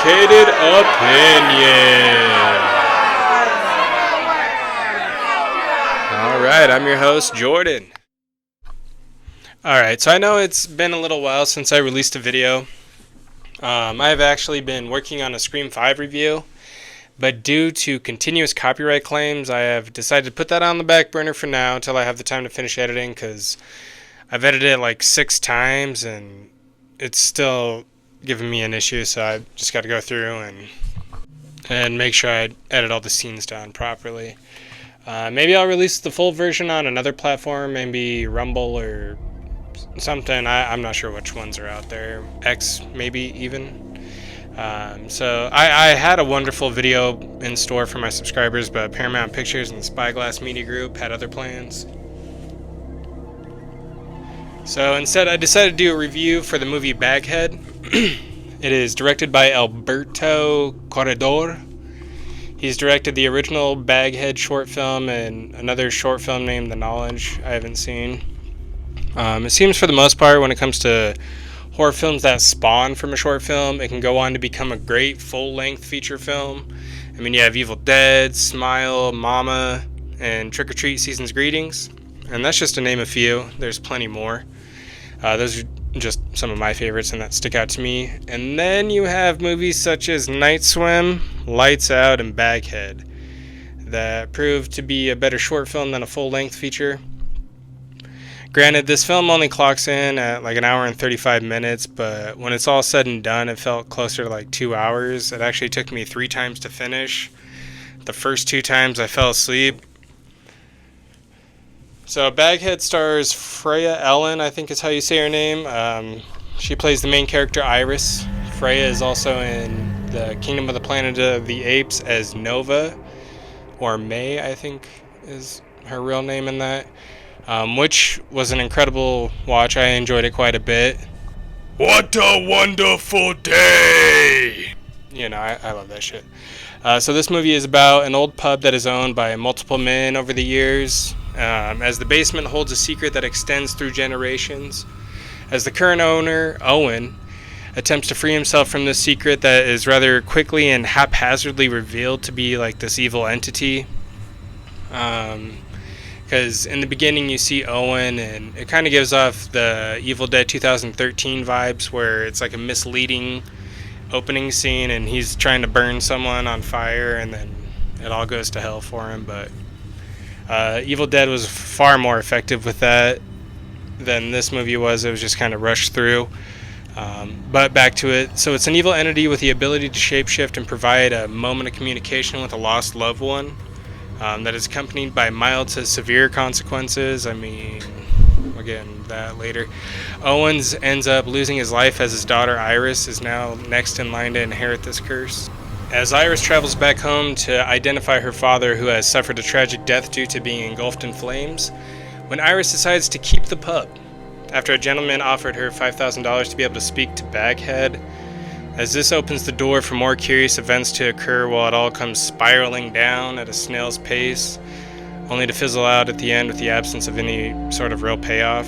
Uneducated opinion. Alright, I'm your host, Jordan. Alright, so I know it's been a little while since I released a video. I've actually been working on a Scream 5 review, but due to continuous copyright claims, I have decided to put that on the back burner for now until I have the time to finish editing, because I've edited it like 6 times and it's still giving me an issue, so I just got to go through and make sure I edit all the scenes down properly. Maybe I'll release the full version on another platform, maybe Rumble or something. I'm not sure which ones are out there. X, maybe even. So I had a wonderful video in store for my subscribers, but Paramount Pictures and Spyglass Media Group had other plans. So instead, I decided to do a review for the movie Baghead. It is directed by Alberto Corredor. He's directed the original Baghead short film and another short film named The Knowledge I haven't seen. It seems for the most part, when it comes to horror films that spawn from a short film, it can go on to become a great full-length feature film. I mean, you have Evil Dead, Smile, Mama, and Trick or Treat Season's Greetings. And that's just to name a few. There's plenty more. Those are just some of my favorites and that stick out to me. And then you have movies such as Night Swim, Lights Out, and Baghead that proved to be a better short film than a full-length feature. Granted, this film only clocks in at like an hour and 35 minutes, but when it's all said and done, it felt closer to like 2 hours. It actually took me 3 times to finish. The first 2 times I fell asleep. So Baghead stars Freya Ellen, I think is how you say her name. She plays the main character, Iris. Freya is also in the Kingdom of the Planet of the Apes as Nova, or May, I think is her real name in that, which was an incredible watch. I enjoyed it quite a bit. What a wonderful day! You know, I love that shit. So this movie is about an old pub that is owned by multiple men over the years, as the basement holds a secret that extends through generations. As the current owner, Owen, attempts to free himself from this secret that is rather quickly and haphazardly revealed to be like this evil entity. Because in the beginning you see Owen, and it kind of gives off the Evil Dead 2013 vibes, where it's like a misleading opening scene and he's trying to burn someone on fire and then it all goes to hell for him. But Evil Dead was far more effective with that than this movie was. It was just kind of rushed through. But back to it. So it's an evil entity with the ability to shapeshift and provide a moment of communication with a lost loved one, that is accompanied by mild to severe consequences. I mean, we'll get into that later. Owens ends up losing his life as his daughter Iris is now next in line to inherit this curse. As Iris travels back home to identify her father, who has suffered a tragic death due to being engulfed in flames, when Iris decides to keep the pub after a gentleman offered her $5,000 to be able to speak to Baghead, as this opens the door for more curious events to occur while it all comes spiraling down at a snail's pace, only to fizzle out at the end with the absence of any sort of real payoff.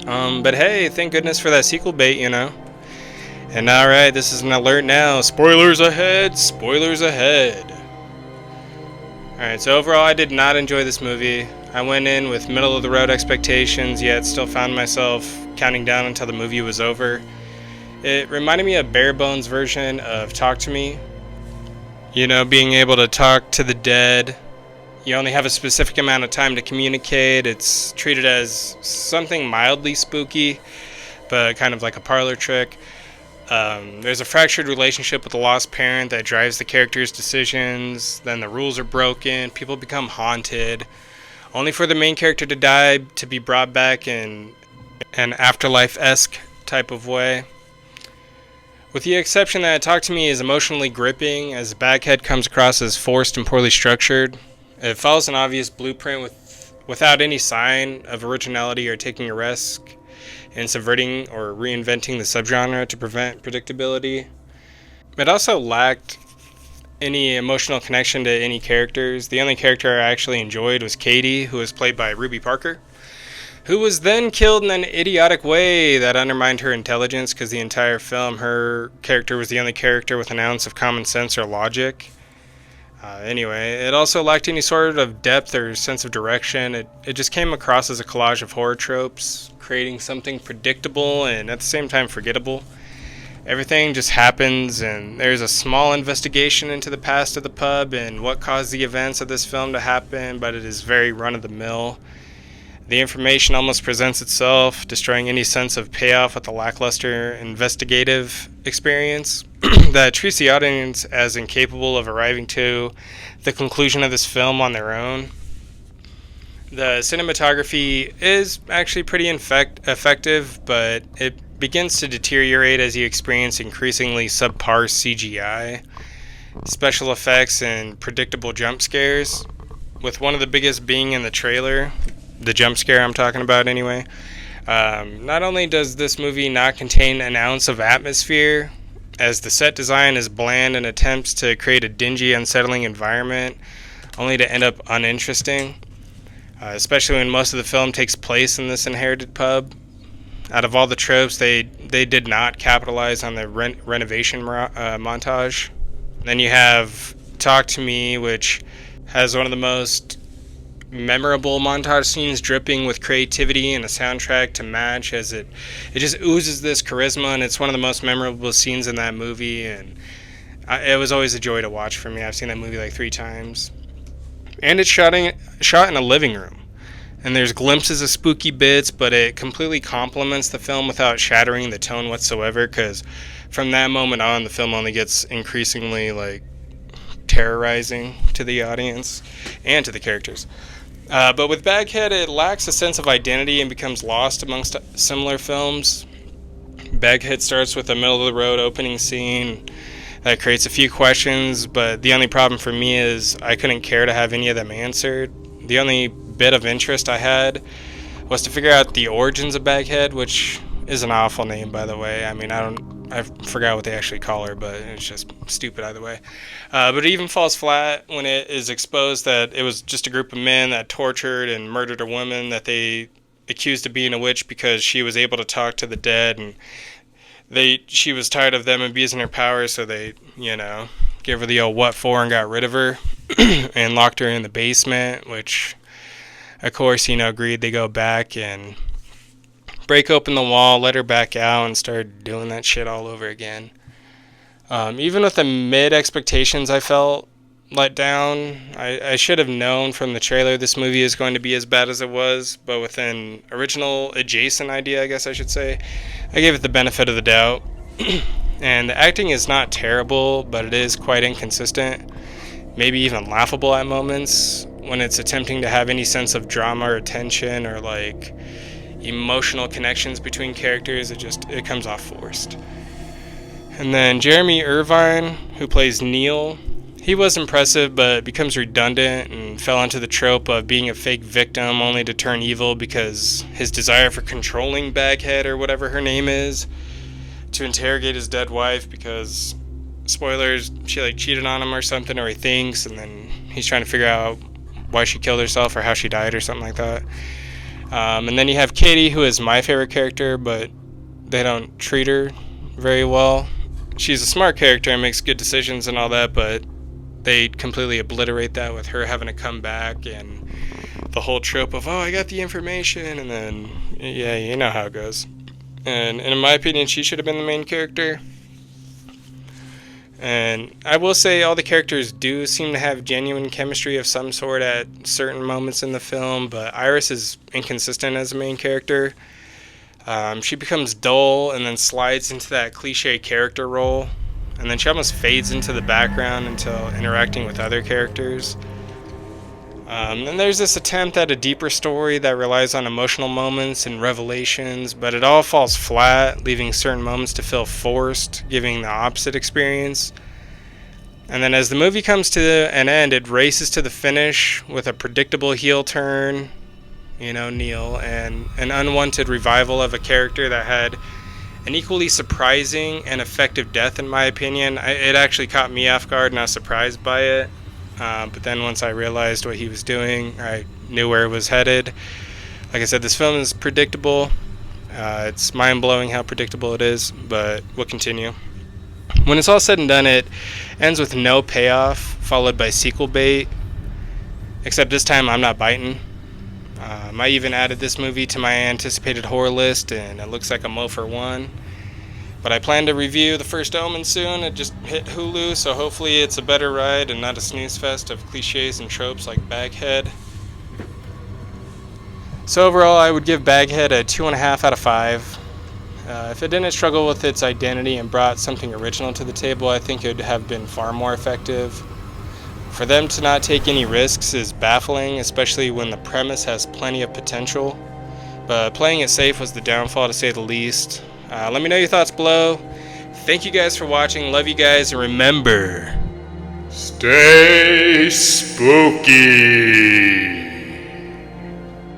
But hey, thank goodness for that sequel bait, you know. And alright, this is an alert now. Spoilers ahead! Spoilers ahead! Alright, so overall I did not enjoy this movie. I went in with middle of the road expectations, yet still found myself counting down until the movie was over. It reminded me of a bare bones version of Talk to Me. You know, being able to talk to the dead. You only have a specific amount of time to communicate. It's treated as something mildly spooky, but kind of like a parlor trick. There's a fractured relationship with a lost parent that drives the character's decisions. Then the rules are broken. People become haunted, only for the main character to die to be brought back in an afterlife-esque type of way. With the exception that Talk to Me is emotionally gripping, as Baghead comes across as forced and poorly structured. It follows an obvious blueprint without any sign of originality or taking a risk in subverting or reinventing the subgenre to prevent predictability. It also lacked any emotional connection to any characters. The only character I actually enjoyed was Katie, who was played by Ruby Parker. who was then killed in an idiotic way that undermined her intelligence because the entire film, her character was the only character with an ounce of common sense or logic. Anyway, it also lacked any sort of depth or sense of direction. It just came across as a collage of horror tropes, creating something predictable and at the same time forgettable. Everything just happens, and there's a small investigation into the past of the pub and what caused the events of this film to happen, but it is very run of the mill. The information almost presents itself, destroying any sense of payoff with a lackluster investigative experience that treats the audience as incapable of arriving to the conclusion of this film on their own. The cinematography is actually pretty effective, but it begins to deteriorate as you experience increasingly subpar CGI, special effects, and predictable jump scares, with one of the biggest being in the trailer, the jump scare I'm talking about anyway. Not only does this movie not contain an ounce of atmosphere, as the set design is bland and attempts to create a dingy, unsettling environment, only to end up uninteresting, especially when most of the film takes place in this inherited pub. Out of all the tropes, they did not capitalize on the renovation montage. Then you have Talk to Me, which has one of the most memorable montage scenes dripping with creativity and a soundtrack to match, as it just oozes this charisma, and it's one of the most memorable scenes in that movie, and it was always a joy to watch for me. I've seen that movie like 3 times. And it's shot in a living room. And there's glimpses of spooky bits, but it completely complements the film without shattering the tone whatsoever, because from that moment on, the film only gets increasingly like terrorizing to the audience and to the characters. But with Baghead, it lacks a sense of identity and becomes lost amongst similar films. Baghead starts with a middle-of-the-road opening scene that creates a few questions, but the only problem for me is I couldn't care to have any of them answered. The only bit of interest I had was to figure out the origins of Baghead, which is an awful name, by the way. I mean, I forgot what they actually call her, but it's just stupid either way. But it even falls flat when it is exposed that it was just a group of men that tortured and murdered a woman that they accused of being a witch because she was able to talk to the dead, and she was tired of them abusing her power, so they, gave her the old what for and got rid of her and locked her in the basement, which, of course, agreed. They go back and break open the wall, let her back out, and start doing that shit all over again. Even with the mid expectations, I felt let down. I should have known from the trailer this movie is going to be as bad as it was, but with an original adjacent idea, I guess I should say, I gave it the benefit of the doubt. And the acting is not terrible, but it is quite inconsistent, maybe even laughable at moments when it's attempting to have any sense of drama or tension or like emotional connections between characters. It comes off forced. And then Jeremy Irvine, who plays Neil, he was impressive, but becomes redundant and fell into the trope of being a fake victim only to turn evil because his desire for controlling Baghead, or whatever her name is, to interrogate his dead wife because, spoilers, she cheated on him or something, or he thinks, and then he's trying to figure out why she killed herself or how she died or something like that. And then you have Katie, who is my favorite character, but they don't treat her very well. She's a smart character and makes good decisions and all that, but they completely obliterate that with her having to come back and the whole trope of, I got the information, and then, yeah, you know how it goes. And in my opinion, she should have been the main character. And I will say all the characters do seem to have genuine chemistry of some sort at certain moments in the film, but Iris is inconsistent as a main character. She becomes dull and then slides into that cliche character role, and then she almost fades into the background until interacting with other characters. Then there's this attempt at a deeper story that relies on emotional moments and revelations, but it all falls flat, leaving certain moments to feel forced, giving the opposite experience. And then as the movie comes to an end, it races to the finish with a predictable heel turn, Neil, and an unwanted revival of a character that had an equally surprising and effective death, in my opinion. It actually caught me off guard, and I was surprised by it. But then once I realized what he was doing, I knew where it was headed. Like I said, this film is predictable. It's mind-blowing how predictable it is, but we'll continue. When it's all said and done, it ends with no payoff, followed by sequel bait, except this time I'm not biting. I even added this movie to my anticipated horror list, and it looks like a mo for one. But I plan to review The First Omen soon. It just hit Hulu, so hopefully it's a better ride and not a snooze fest of cliches and tropes like Baghead. So overall, I would give Baghead a 2.5 out of 5. If it didn't struggle with its identity and brought something original to the table, I think it would have been far more effective. For them to not take any risks is baffling, especially when the premise has plenty of potential. But playing it safe was the downfall, to say the least. Let me know your thoughts below. Thank you guys for watching. Love you guys, and remember, stay spooky.